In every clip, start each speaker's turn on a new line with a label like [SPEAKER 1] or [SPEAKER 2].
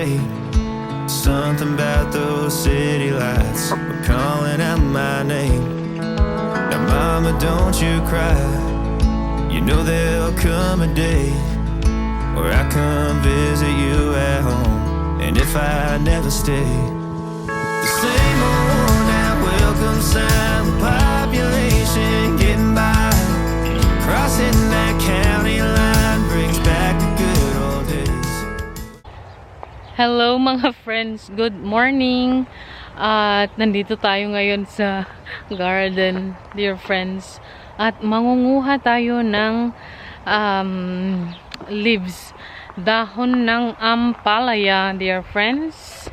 [SPEAKER 1] late. Something about those city lights were calling out my name. Now mama, don't you cry. You know there'll come a day where I come visit you at home. And if I never stay, the same old worn out welcome sign, the population getting by, crossing that county line brings back the good old days.
[SPEAKER 2] Hello mga friends, good morning. At nandito tayo ngayon sa garden, dear friends. At mangunguha tayo ng leaves, dahon ng ampalaya, dear friends.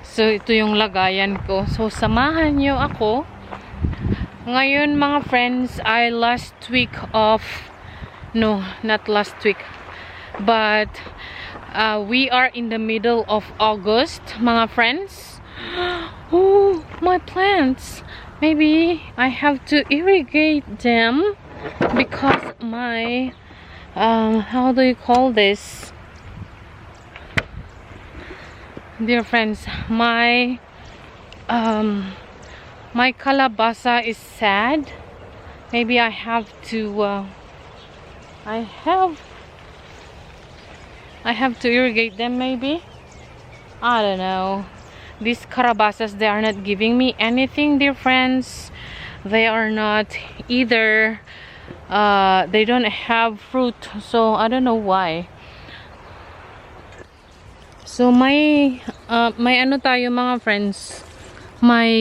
[SPEAKER 2] So ito yung lagayan ko. So samahan nyo ako. Ngayon mga friends ay last week of, no, not last week, but we are in the middle of August, mga friends. Oh, my plants. Maybe I have to irrigate them because my how do you call this, dear friends, my my kalabasa is sad. Maybe I have to I have to irrigate them, maybe. I don't know. These calabasas, they are not giving me anything, dear friends. They are not either they don't have fruit, so I don't know why. So may ano tayo mga friends, may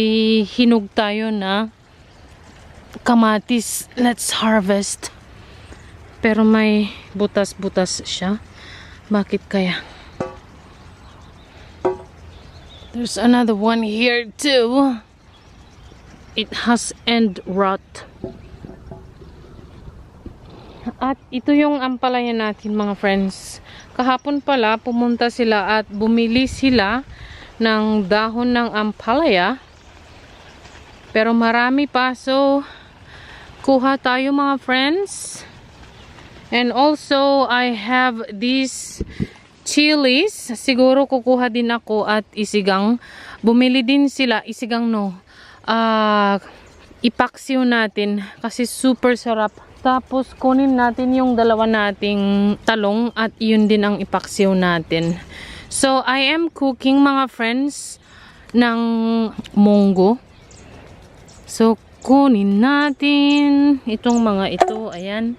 [SPEAKER 2] hinog tayo na kamatis. Let's harvest. Pero may butas-butas siya. Bakit kaya? There's another one here too. It has end rot. At ito yung ampalaya natin mga friends. Kahapon pala pumunta sila at bumili sila ng dahon ng ampalaya. Pero marami pa, so kuha tayo mga friends. And also I have these chilies. Siguro kukuha din ako at isigang. Bumili din sila, isigang no. Ipaksiw natin kasi super sarap. Tapos kunin natin yung dalawa nating talong at yun din ang ipaksiw natin. So I am cooking mga friends ng munggo. So kunin natin itong mga ito. Ayan.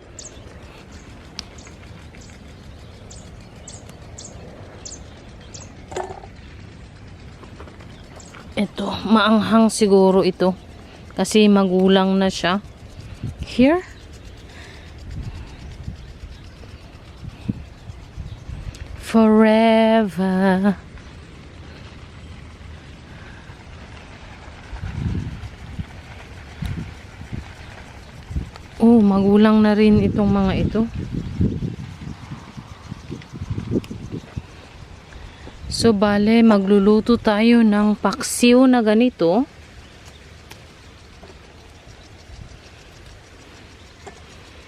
[SPEAKER 2] Ito, maanghang siguro ito kasi magulang na siya. Here. Forever. Oh, magulang na rin itong mga ito. So, bale, magluluto tayo ng paksiw na ganito.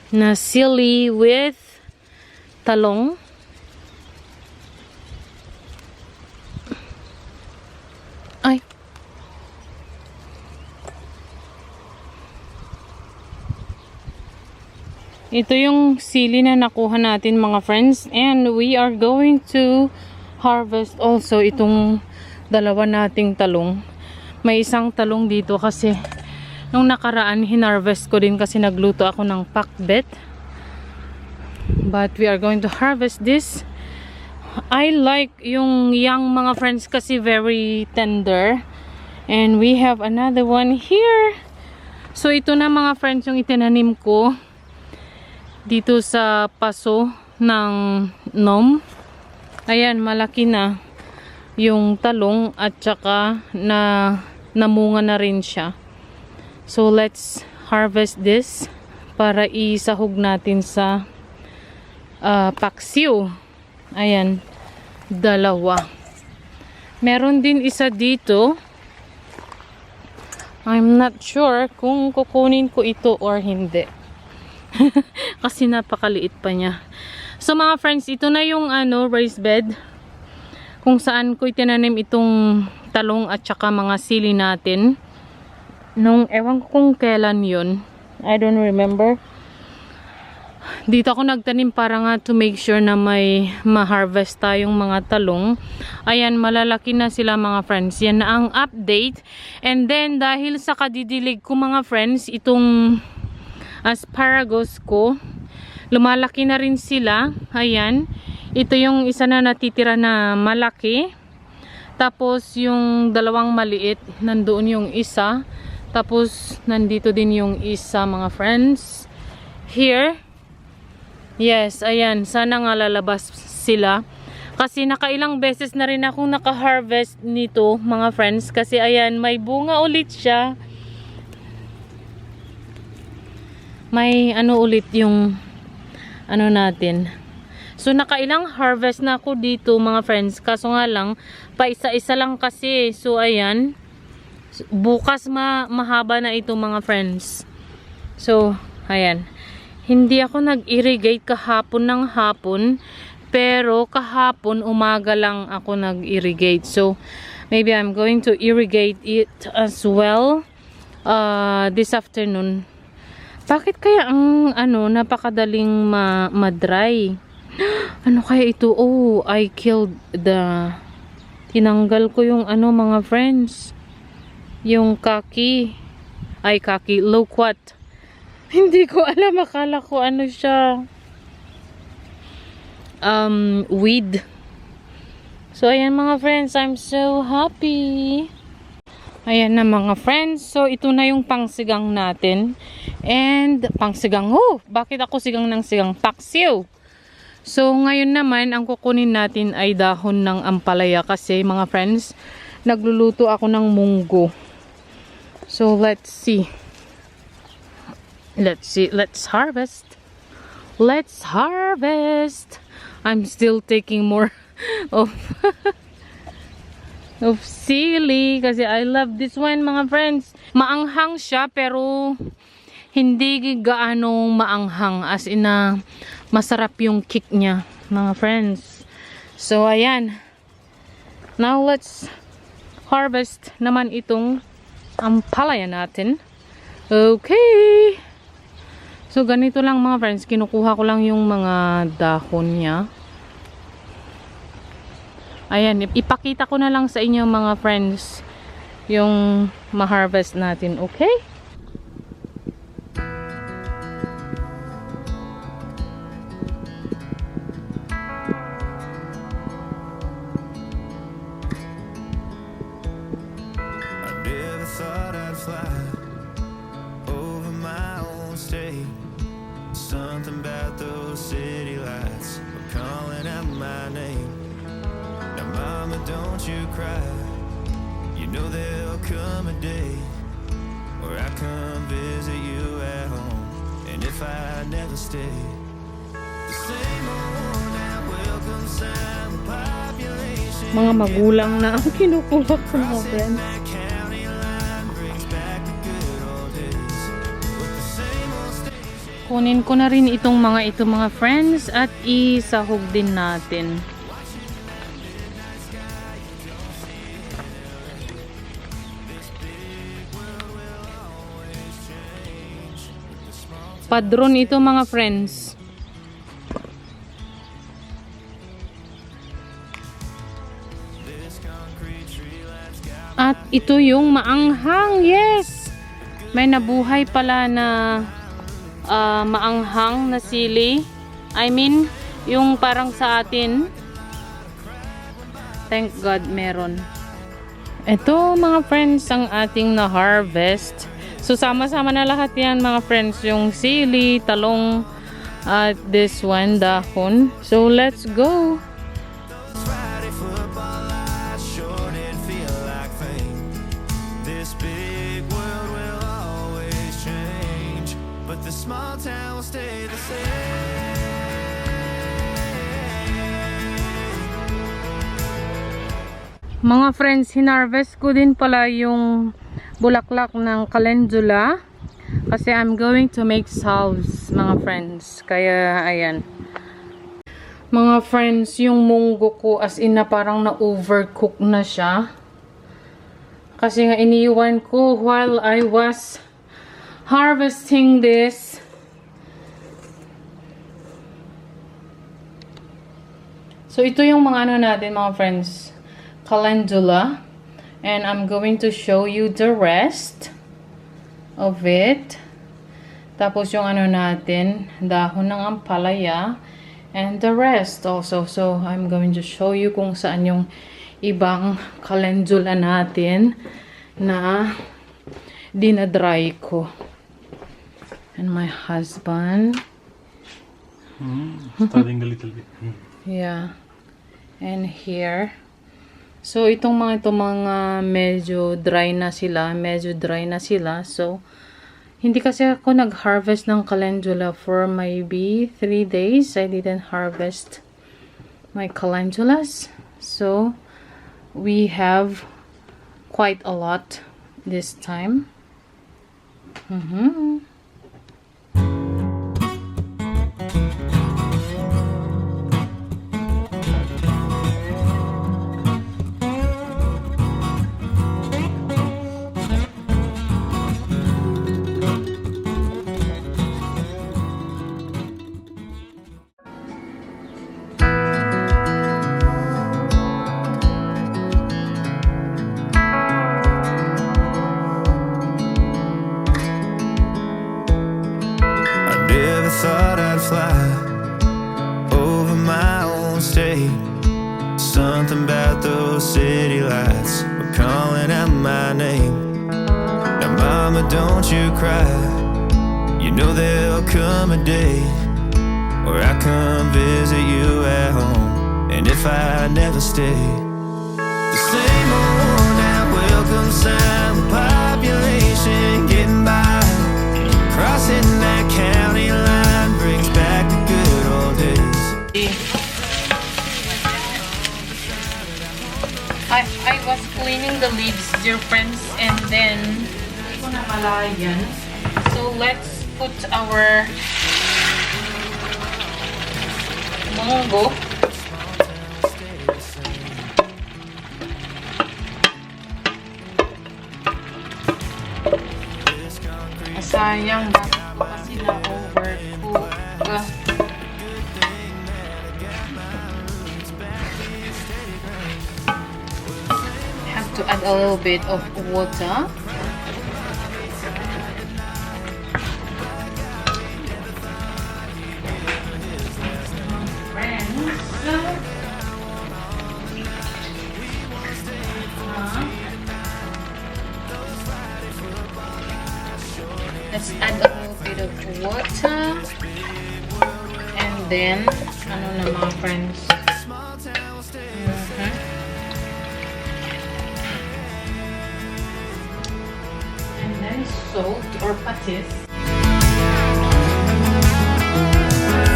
[SPEAKER 2] Na sili with talong. Ay. Ito yung sili na nakuha natin mga friends. And we are going to harvest also itong dalawa nating talong. May isang talong dito kasi nung nakaraan hinarvest ko din kasi nagluto ako ng pakbet. But we are going to harvest this. I like yung young mga friends kasi very tender. And we have another one here. So ito na mga friends yung itinanim ko dito sa paso ng Nom. Ayan, malaki na yung talong at saka namunga na rin siya. So let's harvest this para isahog natin sa paksiw. Ayan, dalawa. Meron din isa dito. I'm not sure kung kukunin ko ito or hindi. Kasi napakaliit pa niya. So mga friends, ito na yung raised bed kung saan ko itinanim itong talong at saka mga sili natin. Nung ewan ko kung kailan yun. I don't remember. Dito ako nagtanim para nga to make sure na may ma-harvest tayong mga talong. Ayan, malalaki na sila mga friends. Yan na ang update. And then, dahil sa kadidilig ko mga friends, itong asparagus ko, lumalaki na rin sila. Ayan. Ito yung isa na natitira na malaki. Tapos, yung dalawang maliit, nandoon yung isa. Tapos, nandito din yung isa mga friends. Here. Yes, ayan. Sana nga lalabas sila. Kasi nakailang beses na rin akong naka-harvest nito, mga friends. Kasi ayan, may bunga ulit siya. May ano ulit yung ano natin. So, nakailang harvest na ako dito, mga friends. Kaso nga lang, pa isa-isa lang kasi. So, ayan. Bukas mahaba na ito, mga friends. So, ayan. Hindi ako nag-irrigate kahapon ng hapon, pero kahapon umaga lang ako nag-irrigate. So, maybe I'm going to irrigate it as well this afternoon. Bakit kaya ang ano, napakadaling ma-dry? Ano kaya ito? Oh, I killed tinanggal ko yung ano mga friends. Yung kaki. Loquat. Hindi ko alam, akala ko ano siya. Weed. So, ayan mga friends, I'm so happy. Ayan na mga friends. So, ito na yung pangsigang natin. And, pangsigang, bakit ako sigang ng sigang? Paksiw. So, ngayon naman, ang kukunin natin ay dahon ng ampalaya. Kasi mga friends, nagluluto ako ng munggo. So, let's see. Let's harvest. Let's harvest. I'm still taking more of sili kasi I love this one mga friends. Maanghang siya pero hindi gaano maanghang, as in masarap yung kick niya mga friends. So ayan. Now let's harvest naman itong ampalaya natin. Okay. So, ganito lang mga friends. Kinukuha ko lang yung mga dahon niya. Ayan. Ipakita ko na lang sa inyo mga friends yung ma-harvest natin. Okay?
[SPEAKER 1] I never thought I'd fly over my own state. Something about those city lights were calling out my name. Now mama, don't you cry. You know there'll come a day where I come visit you at home. And if I never stay, the same old now welcome sound population.
[SPEAKER 2] Mga magulang na ang kinukuha ko mga friends.
[SPEAKER 1] That county line brings back the good old days with the same old station.
[SPEAKER 2] Kunin ko na rin itong mga friends at isahog din natin. Padron ito mga friends. At ito yung maanghang. Yes! May nabuhay pala na maanghang na sili. I mean, yung parang sa atin. Thank God meron. Ito mga friends ang ating na-harvest. So sama-sama na lahat yan mga friends. Yung sili, talong, at this one, dahon. So let's go!
[SPEAKER 1] Friday football lights sure did feel like fame. This big world will always change, but the small town will stay the same.
[SPEAKER 2] Mga friends, hinarvest ko din pala yung bulaklak ng calendula kasi I'm going to make salves mga friends. Kaya ayan. Mga friends, yung munggo ko as in na parang na-overcook na siya. Kasi nga iniwan ko while I was harvesting this. So ito yung mga ano natin mga friends. Calendula. And I'm going to show you the rest of it. Tapos yung ano natin, dahon ng ampalaya. And the rest also. So, I'm going to show you kung saan yung ibang calendula natin na dinadry ko. And my husband.
[SPEAKER 3] Starting a little bit.
[SPEAKER 2] Yeah. And here. So, itong mga medyo dry na sila. So, hindi kasi ako nag-harvest ng calendula for maybe 3 days. I didn't harvest my calendulas. So, we have quite a lot this time.
[SPEAKER 1] I never thought I'd fly over my own state. Something about those city lights were calling out my name. Now, mama, don't you cry. You know there'll come a day where I come visit you at home. And if I never stay, the same old that welcome sign with population getting by, crossing that county line brings back the good old days.
[SPEAKER 2] I was cleaning the leaves, dear friends, and then hindi ko na malayan. So let's put our munggo. Sayang ba kasi na overcook. Have to add a little bit of water. Let's add a little bit of water. And then, ano na mga friends? And then salt or patis.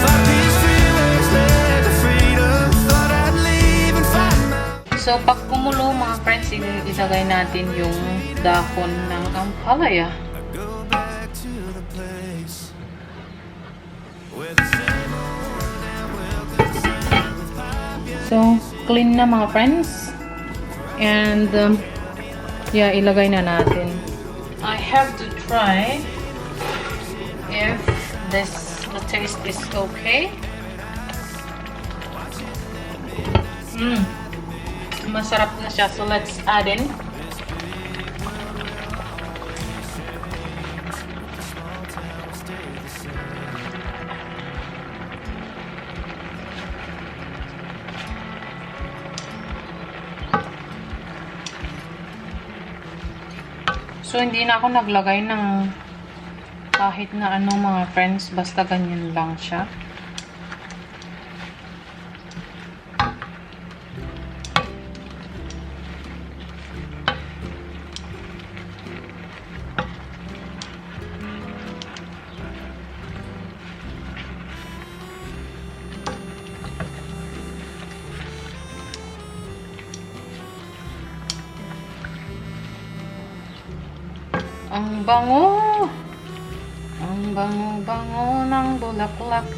[SPEAKER 1] Thought these freeways led to freedom. Thought I'd leave and find my...
[SPEAKER 2] So, pag kumulo mga friends, ilagay natin yung dahon ng ampalaya.
[SPEAKER 1] Go back to the place where the same old that welcome sign with population.
[SPEAKER 2] So, clean na mga friends. And, yeah, ilagay na natin. I have to try if the taste is okay. Masarap na siya. So, let's add in. So, hindi na ako naglagay ng kahit na ano mga friends. Basta ganyan lang siya. Ang bango! Ang bango-bango ng bulaklak.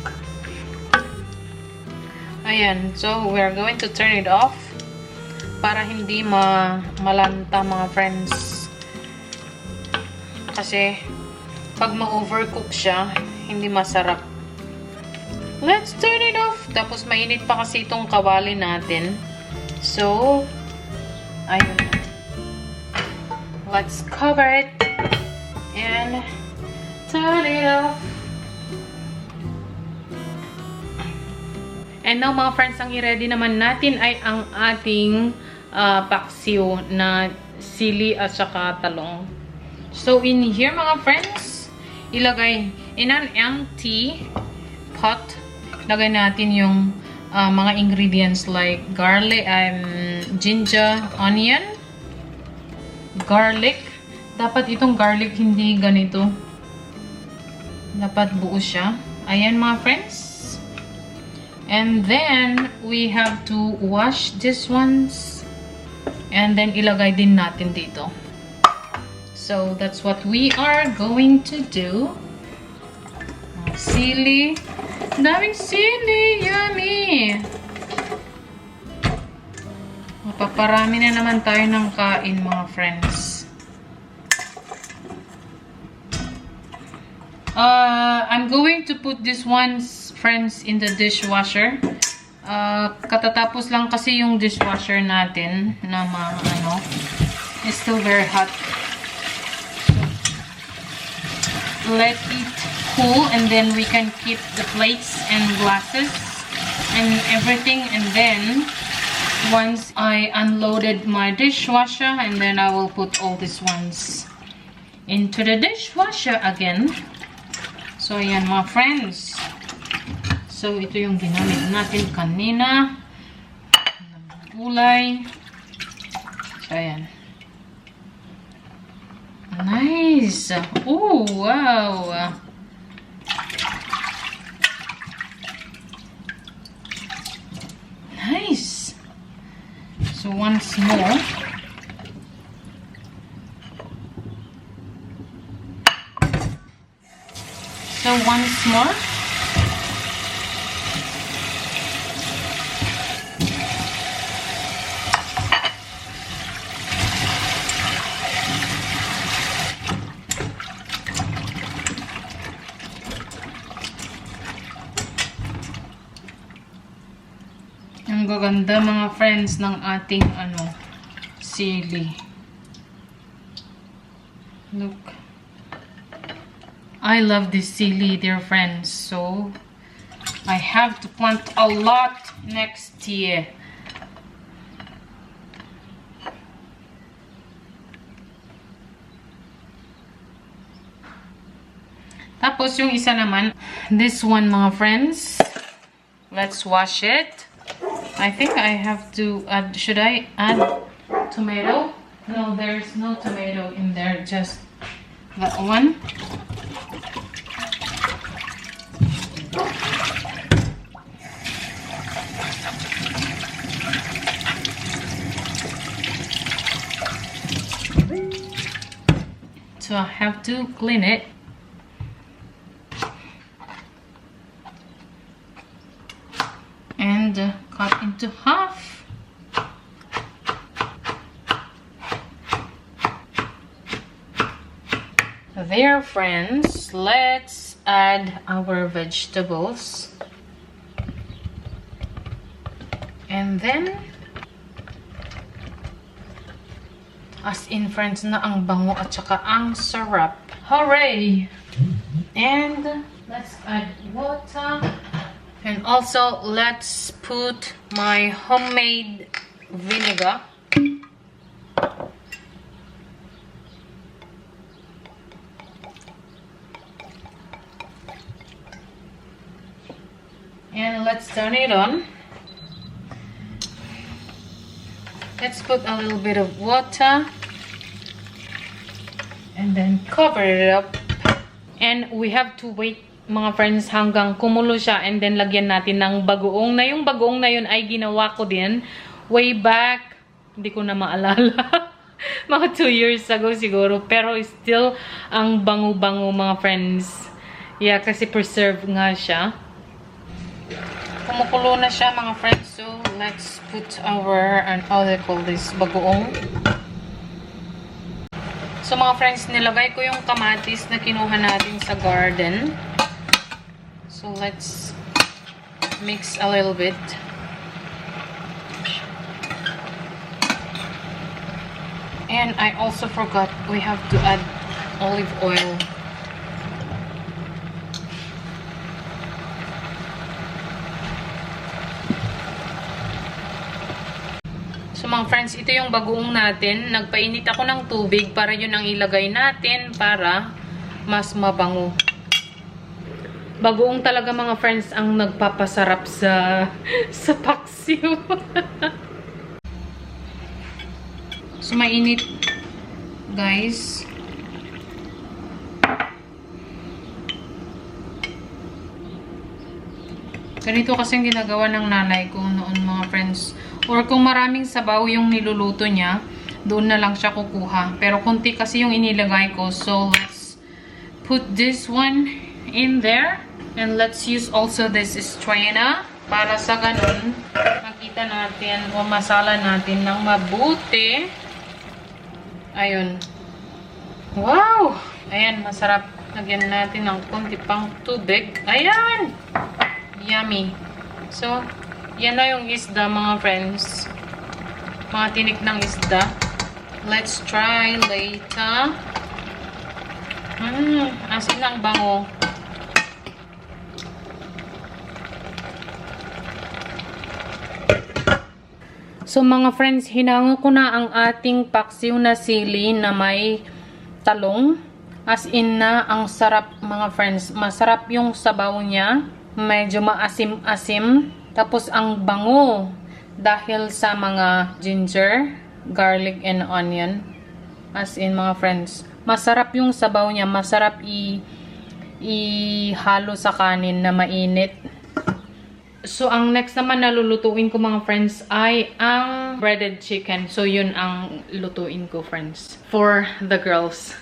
[SPEAKER 2] Ayan. So, we're going to turn it off para hindi malanta mga friends. Kasi, pag ma-overcook siya, hindi masarap. Let's turn it off. Tapos, mainit pa kasi itong kawali natin. So, ayun. Let's cover it and turn it off. And now, mga friends, ang i-ready naman natin ay ang ating paksiw na sili at saka talong. So, in here, mga friends, ilagay in an empty pot, lagay natin yung mga ingredients like garlic, ginger, onion, garlic. Dapat itong garlic hindi ganito. Dapat buo siya. Ayan, mga friends. And then, we have to wash these ones. And then, ilagay din natin dito. So, that's what we are going to do. Sili. Daming sili. Yummy! Mapaparami na naman tayo ng kain, mga friends. I'm going to put this ones, friends, in the dishwasher. Katatapos lang kasi yung dishwasher natin na it's still very hot. Let it cool and then we can keep the plates and glasses and everything. And then once I unloaded my dishwasher, and then I will put all these ones into the dishwasher again. So, ayan mga friends. So, ito yung ginamit natin kanina. Gulay. So, ayan. Nice! Oh, wow! Nice! So, once more. So, once more. Ang gaganda mga friends ng ating sili. Look. I love this sili, dear friends. So, I have to plant a lot next year. Tapos, yung isa naman, this one, mga friends. Let's wash it. I think I have to add, should I add tomato? No, there's no tomato in there, just that one. So I have to clean it. And cut into half. There, friends, let's add our vegetables. And then, as in, friends, na ang bango at saka ang sarap. Hooray! And let's add water. And also, let's put my homemade vinegar. And let's turn it on. Let's put a little bit of water. And then cover it up. And we have to wait, mga friends, hanggang kumulo siya, and then lagyan natin ng bagoong. Na yung bagoong na yun ay ginawa ko din way back, hindi ko na maalala. Mga 2 years ago siguro. Pero still, ang bango-bango, mga friends. Yeah, kasi preserve nga siya. kumukulo na siya mga friends. So, let's put our, how they call this, bagoong. So, mga friends, nilagay ko yung kamatis na kinuha natin sa garden. So, let's mix a little bit. And I also forgot we have to add olive oil. So mga friends, ito yung bagoong natin. Nagpainit ako ng tubig para yun ang ilagay natin para mas mabango. Bagoong talaga mga friends ang nagpapasarap sa paksiw. So mainit guys. Ganito kasing ginagawa ng nanay ko noon mga friends. Or kung maraming sabaw yung niluluto niya, doon na lang siya kukuha. Pero konti kasi yung inilagay ko. So, let's put this one in there. And let's use also this strainer. Para sa ganun, makita natin o masala natin ng mabuti. Ayun. Wow! Ayan, masarap. Lagyan natin ng konti pang tubig. Ayan! Yummy. So, yan na yung isda mga friends. Mga tinik ng isda. Let's try later. Asin ang bango. So mga friends, hinango ko na ang ating paksiw na sili na may talong. As in na, ang sarap mga friends. Masarap yung sabaw niya. Medyo maasim-asim. Tapos ang bango dahil sa mga ginger, garlic, and onion. As in mga friends, masarap yung sabaw niya. Masarap ihalo sa kanin na mainit. So ang next naman na lulutuin ko mga friends ay ang breaded chicken. So yun ang lutuin ko friends for the girls.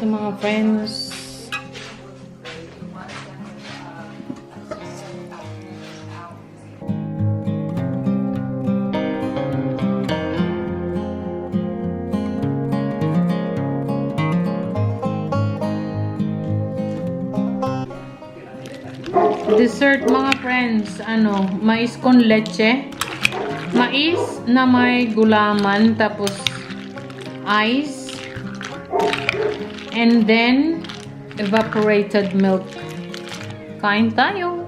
[SPEAKER 2] Ito mga friends. Dessert mga friends, mais con leche. Mais na may gulaman, tapos ice. And then, evaporated milk. Kain tayo!